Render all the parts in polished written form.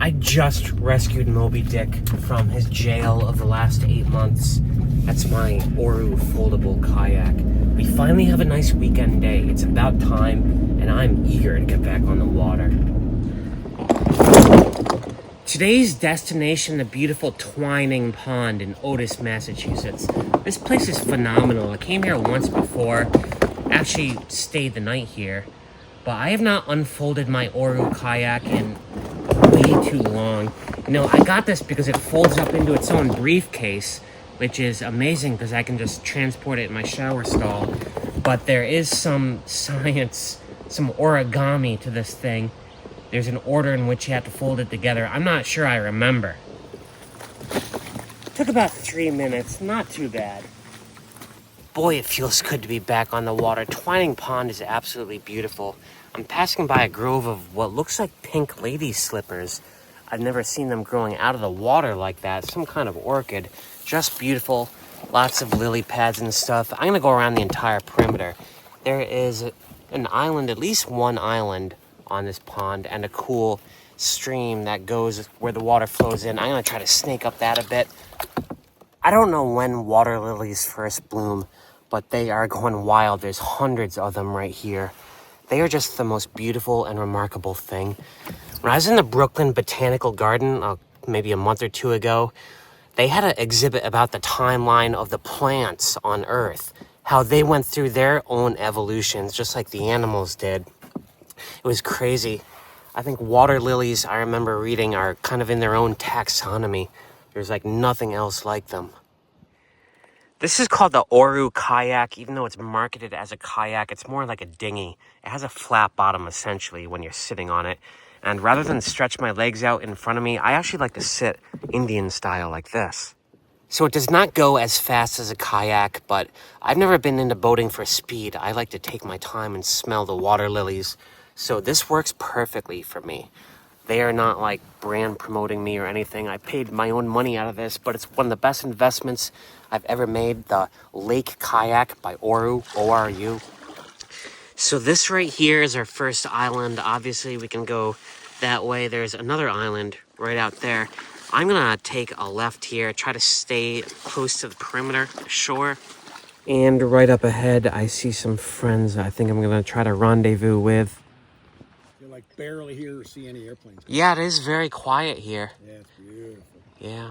I just rescued Moby Dick from his jail of the last 8 months. That's my Oru foldable kayak. We finally have a nice weekend day. It's about time, and I'm eager to get back on the water. Today's destination, the beautiful Twining Pond in Otis, Massachusetts. This place is phenomenal. I came here once before, actually stayed the night here, but I have not unfolded my Oru kayak in way too long. You know, I got this because it folds up into its own briefcase, which is amazing because I can just transport it in my shower stall. But there is some science, some origami to this thing. There's an order in which you have to fold it together. I'm not sure I remember. Took about 3 minutes, not too bad. Boy, it feels good to be back on the water. Twining Pond is absolutely beautiful. I'm passing by a grove of what looks like pink lady slippers. I've never seen them growing out of the water like that. Some kind of orchid. Just beautiful. Lots of lily pads and stuff. I'm gonna go around the entire perimeter. There is an island, at least one island on this pond, and a cool stream that goes where the water flows in. I'm gonna try to snake up that a bit. I don't know when water lilies first bloom, but they are going wild. There's hundreds of them right here. They are just the most beautiful and remarkable thing. When I was in the Brooklyn Botanical Garden, maybe a month or two ago, they had an exhibit about the timeline of the plants on Earth, how they went through their own evolutions, just like the animals did. It was crazy. I think water lilies, I remember reading, are kind of in their own taxonomy. There's like nothing else like them. This is called the Oru kayak. Even though it's marketed as a kayak, it's more like a dinghy. It has a flat bottom, essentially, when you're sitting on it. And rather than stretch my legs out in front of me, I actually like to sit Indian style like this. So it does not go as fast as a kayak, but I've never been into boating for speed. I like to take my time and smell the water lilies. So this works perfectly for me. They are not like brand promoting me or anything. I paid my own money out of this, but it's one of the best investments I've ever made. The Lake Kayak by Oru, O-R-U. So this right here is our first island. Obviously, we can go that way. There's another island right out there. I'm gonna take a left here, try to stay close to the perimeter, the shore. And right up ahead, I see some friends I think I'm gonna try to rendezvous with. You like barely hear or see any airplanes. Yeah, it is very quiet here. Yeah, it's beautiful. Yeah.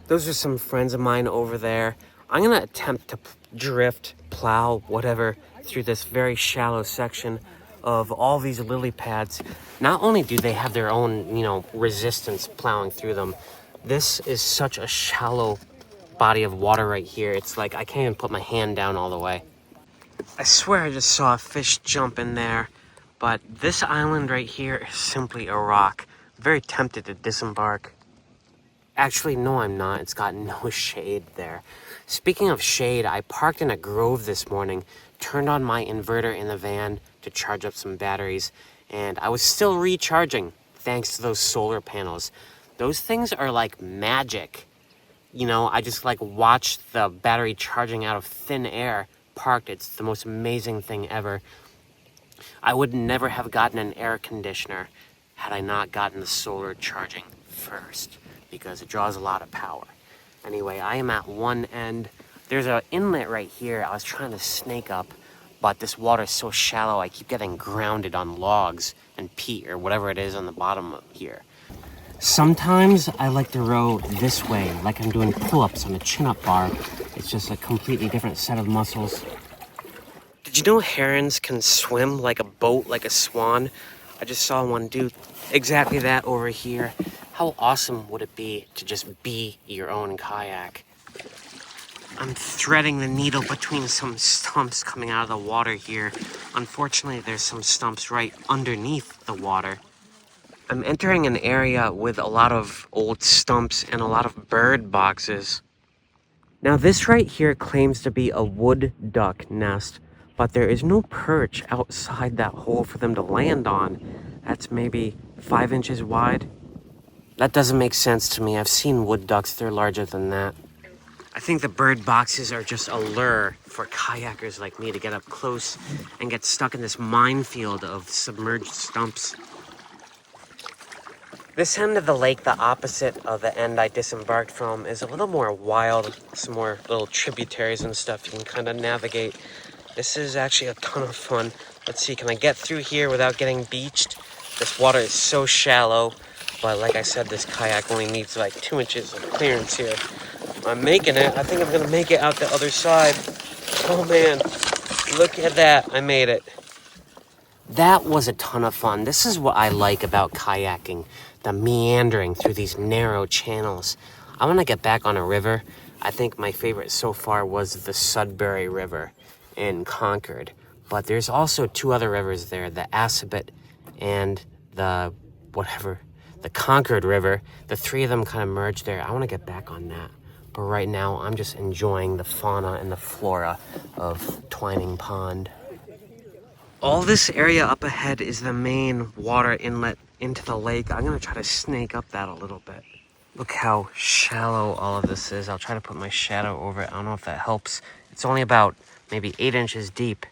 Those are some friends of mine over there. I'm gonna attempt to drift, plow, whatever, through this very shallow section of all these lily pads. Not only do they have their own, resistance plowing through them, this is such a shallow body of water right here. It's like I can't even put my hand down all the way. I swear I just saw a fish jump in there, but this island right here is simply a rock. I'm very tempted to disembark. Actually, no, I'm not. It's got no shade there. Speaking of shade, I parked in a grove this morning, turned on my inverter in the van to charge up some batteries, and I was still recharging thanks to those solar panels. Those things are like magic. I just like watch the battery charging out of thin air parked. It's the most amazing thing ever. I would never have gotten an air conditioner had I not gotten the solar charging first, because it draws a lot of power. Anyway, I am at one end. There's an inlet right here. I was trying to snake up, but this water is so shallow, I keep getting grounded on logs and peat or whatever it is on the bottom here. Sometimes I like to row this way, like I'm doing pull-ups on a chin-up bar. It's just a completely different set of muscles. Did you know herons can swim like a boat, like a swan? I just saw one do exactly that over here. How awesome would it be to just be your own kayak? I'm threading the needle between some stumps coming out of the water here. Unfortunately, there's some stumps right underneath the water. I'm entering an area with a lot of old stumps and a lot of bird boxes. Now this right here claims to be a wood duck nest, but there is no perch outside that hole for them to land on. That's maybe 5 inches wide. That doesn't make sense to me. I've seen wood ducks, they're larger than that. I think the bird boxes are just a lure for kayakers like me to get up close and get stuck in this minefield of submerged stumps. This end of the lake, the opposite of the end I disembarked from, is a little more wild. Some more little tributaries and stuff you can kind of navigate. This is actually a ton of fun. Let's see, can I get through here without getting beached? This water is so shallow, but like I said, this kayak only needs like 2 inches of clearance here. I'm making it. I think I'm gonna make it out the other side. Oh man, look at that, I made it. That was a ton of fun. This is what I like about kayaking, the meandering through these narrow channels. I want to get back on a river. I think my favorite so far was the Sudbury River in Concord. But there's also 2 other rivers there, the Assabet and the Concord River. The 3 of them kind of merge there. I want to get back on that. But right now, I'm just enjoying the fauna and the flora of Twining Pond. All this area up ahead is the main water inlet into the lake. I'm gonna try to snake up that a little bit. Look how shallow all of this is. I'll try to put my shadow over it. I don't know if that helps. It's only about maybe 8 inches deep.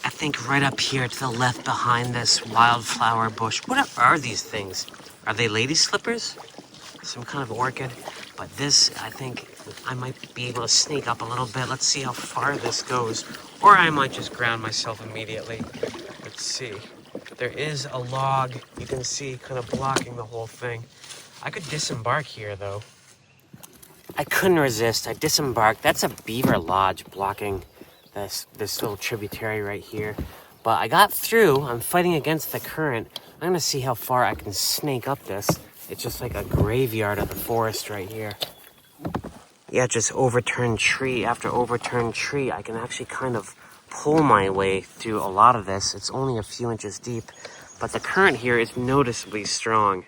I think right up here to the left behind this wildflower bush. What are these things? Are they lady slippers? Some kind of orchid. But this, I think I might be able to sneak up a little bit. Let's see how far this goes. Or I might just ground myself immediately. Let's see. There is a log you can see kind of blocking the whole thing. I could disembark here though. I couldn't resist. I disembarked. That's a beaver lodge blocking this little tributary right here. But I got through. I'm fighting against the current. I'm gonna see how far I can snake up this. It's just like a graveyard of the forest right here. Yeah, just overturned tree after overturned tree. I can actually kind of pull my way through a lot of this. It's only a few inches deep, but the current here is noticeably strong.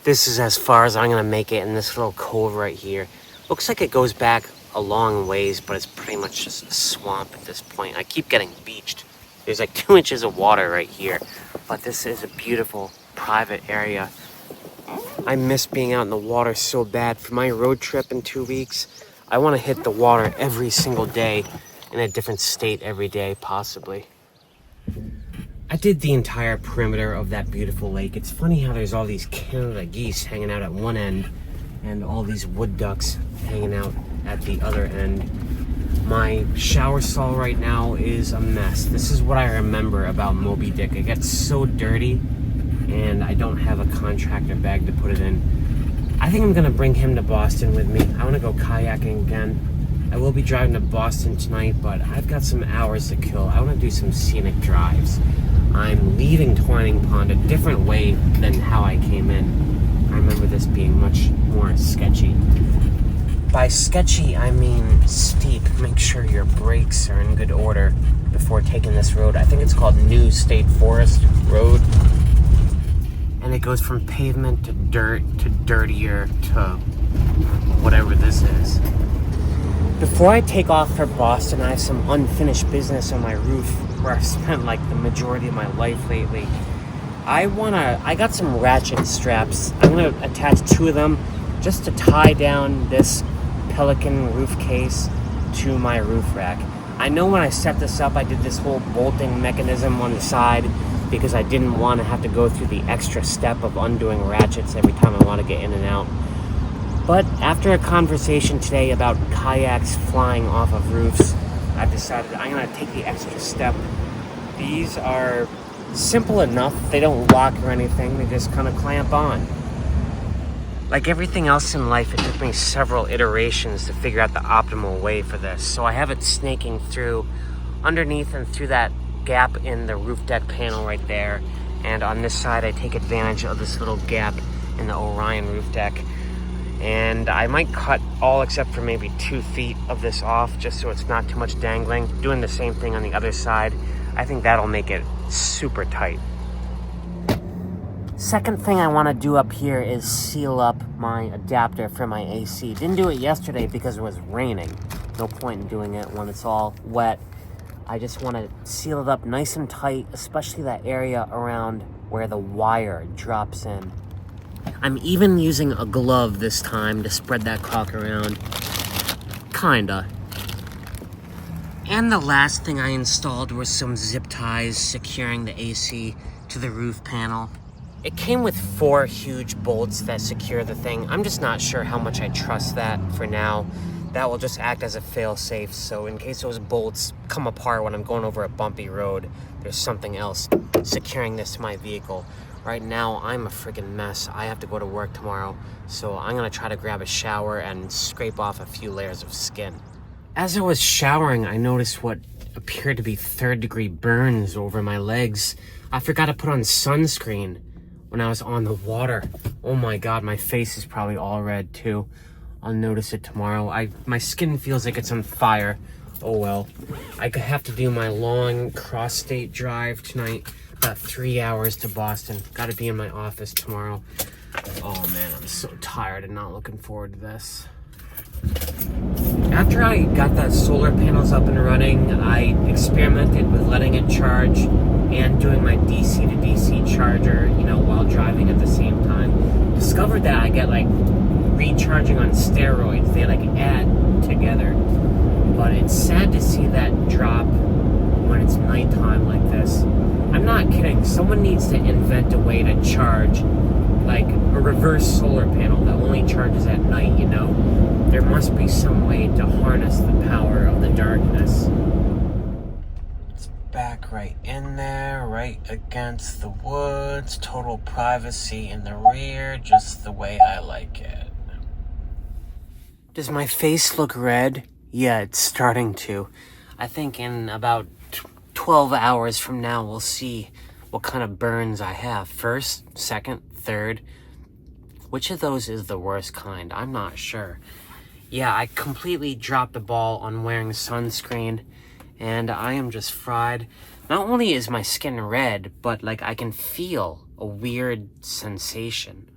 This is as far as I'm gonna make it in this little cove right here. Looks like it goes back a long ways, but it's pretty much just a swamp at this point. I keep getting beached. There's like 2 inches of water right here, but this is a beautiful private area. I miss being out in the water so bad. For my road trip in 2 weeks, I want to hit the water every single day in a different state every day, possibly. I did the entire perimeter of that beautiful lake. It's funny how there's all these Canada geese hanging out at one end and all these wood ducks hanging out at the other end. My shower stall right now is a mess. This is what I remember about Moby Dick. It gets so dirty and I don't have a contractor bag to put it in. I think I'm gonna bring him to Boston with me. I wanna go kayaking again. I will be driving to Boston tonight, but I've got some hours to kill. I wanna do some scenic drives. I'm leaving Twining Pond a different way than how I came in. I remember this being much more sketchy. By sketchy, I mean steep. Make sure your brakes are in good order before taking this road. I think it's called New State Forest Road. And it goes from pavement to dirt to dirtier to whatever this is. Before I take off for Boston, I have some unfinished business on my roof where I've spent like the majority of my life lately. I got some ratchet straps. I'm gonna attach 2 of them just to tie down this Pelican roof case to my roof rack. I know when I set this up, I did this whole bolting mechanism on the side because I didn't want to have to go through the extra step of undoing ratchets every time I want to get in and out. But after a conversation today about kayaks flying off of roofs, I've decided I'm going to take the extra step. These are simple enough. They don't lock or anything. They just kind of clamp on. Like everything else in life, it took me several iterations to figure out the optimal way for this. So I have it snaking through underneath and through that gap in the roof deck panel right there. And on this side, I take advantage of this little gap in the Orion roof deck. And I might cut all except for maybe 2 feet of this off just so it's not too much dangling. Doing the same thing on the other side. I think that'll make it super tight. Second thing I want to do up here is seal up my adapter for my AC. Didn't do it yesterday because it was raining. No point in doing it when it's all wet. I just want to seal it up nice and tight, especially that area around where the wire drops in. I'm even using a glove this time to spread that caulk around. Kinda. And the last thing I installed was some zip ties securing the AC to the roof panel. It came with 4 huge bolts that secure the thing. I'm just not sure how much I trust that for now. That will just act as a fail-safe, so in case those bolts come apart when I'm going over a bumpy road, there's something else securing this to my vehicle. Right now, I'm a freaking mess. I have to go to work tomorrow, so I'm gonna try to grab a shower and scrape off a few layers of skin. As I was showering, I noticed what appeared to be 3rd-degree burns over my legs. I forgot to put on sunscreen when I was on the water. Oh my god, my face is probably all red too. I'll notice it tomorrow. My skin feels like it's on fire. Oh well. I have to do my long cross-state drive tonight. About 3 hours to Boston. Gotta be in my office tomorrow. Oh man, I'm so tired and not looking forward to this. After I got that solar panels up and running, I experimented with letting it charge and doing my DC to DC charger, while driving at the same time. Discovered that I get like recharging on steroids. They like add together. But it's sad to see that drop when it's nighttime like this. I'm not kidding. Someone needs to invent a way to charge like a reverse solar panel that only charges at night, There must be some way to harness the power of the darkness. It's back right in there, right against the woods. Total privacy in the rear, just the way I like it. Does my face look red? Yeah, it's starting to. I think in about 12 hours from now, we'll see what kind of burns I have. 1st, 2nd, 3rd. Which of those is the worst kind? I'm not sure. Yeah, I completely dropped the ball on wearing sunscreen, and I am just fried. Not only is my skin red, but like I can feel a weird sensation.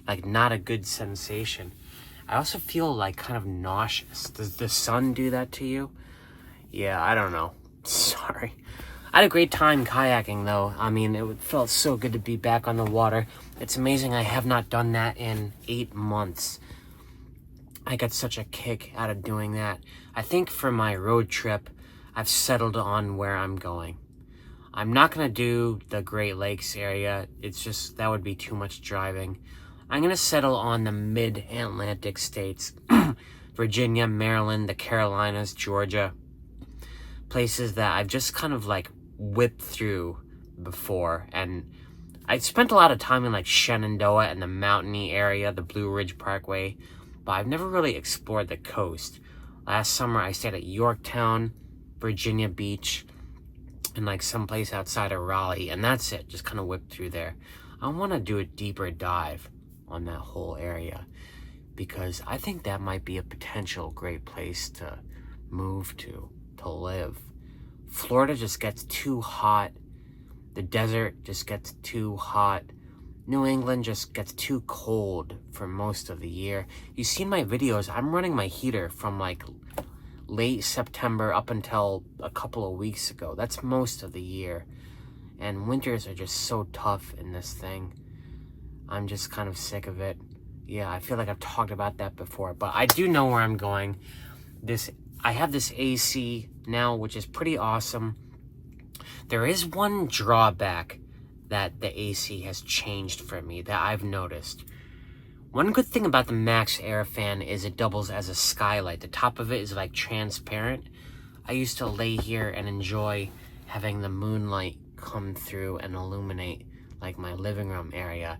Like not a good sensation. I also feel like kind of nauseous. Does the sun do that to you? Yeah, I don't know. Sorry. I had a great time kayaking though. I mean, it felt so good to be back on the water. It's amazing I have not done that in 8 months. I got such a kick out of doing that. I think for my road trip, I've settled on where I'm going. I'm not going to do the Great Lakes area. It's just, that would be too much driving. I'm going to settle on the mid-Atlantic states. Virginia, Maryland, the Carolinas, Georgia. Places that I've just kind of like whipped through before. And I spent a lot of time in like Shenandoah and the mountainy area, the Blue Ridge Parkway. But I've never really explored the coast. Last summer I stayed at Yorktown, Virginia Beach, and like someplace outside of Raleigh. And that's it, just kind of whipped through there. I want to do a deeper dive on that whole area, because I think that might be a potential great place to move to live. Florida just gets too hot. The desert just gets too hot. New England just gets too cold for most of the year. You see in my videos, I'm running my heater from like late September up until a couple of weeks ago. That's most of the year. And winters are just so tough in this thing. I'm just kind of sick of it. Yeah, I feel like I've talked about that before, but I do know where I'm going. I have this AC now, which is pretty awesome. There is one drawback that the AC has changed for me that I've noticed. One good thing about the Max Air fan is it doubles as a skylight. The top of it is like transparent. I used to lay here and enjoy having the moonlight come through and illuminate like my living room area.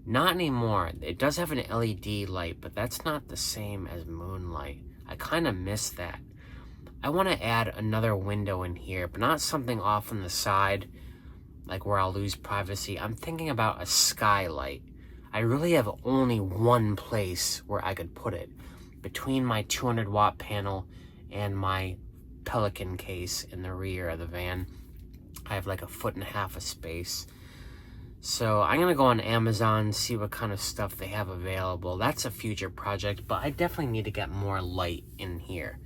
Not anymore. It does have an LED light, but that's not the same as moonlight. I kind of miss that. I want to add another window in here, but not something off on the side, like where I'll lose privacy. I'm thinking about a skylight. I really have only one place where I could put it, between my 200-watt panel and my Pelican case in the rear of the van. I have like 1.5 feet of space. So I'm going to go on Amazon, see what kind of stuff they have available. That's a future project, but I definitely need to get more light in here.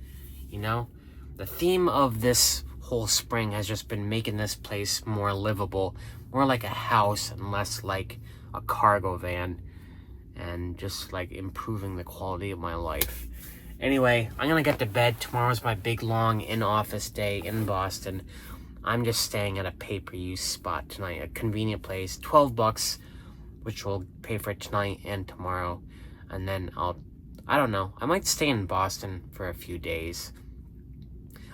The theme of this whole spring has just been making this place more livable, more like a house and less like a cargo van, and just like improving the quality of my life. Anyway, I'm going to get to bed. Tomorrow's my big long in-office day in Boston. I'm just staying at a pay-per-use spot tonight, a convenient place, $12, which will pay for tonight and tomorrow. And then I don't know, I might stay in Boston for a few days.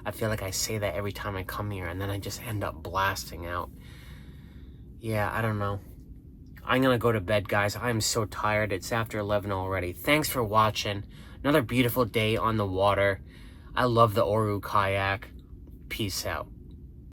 I feel like I say that every time I come here, and then I just end up blasting out. Yeah, I don't know. I'm gonna go to bed, guys. I'm so tired. It's after 11 already. Thanks for watching. Another beautiful day on the water. I love the Oru kayak. Peace out.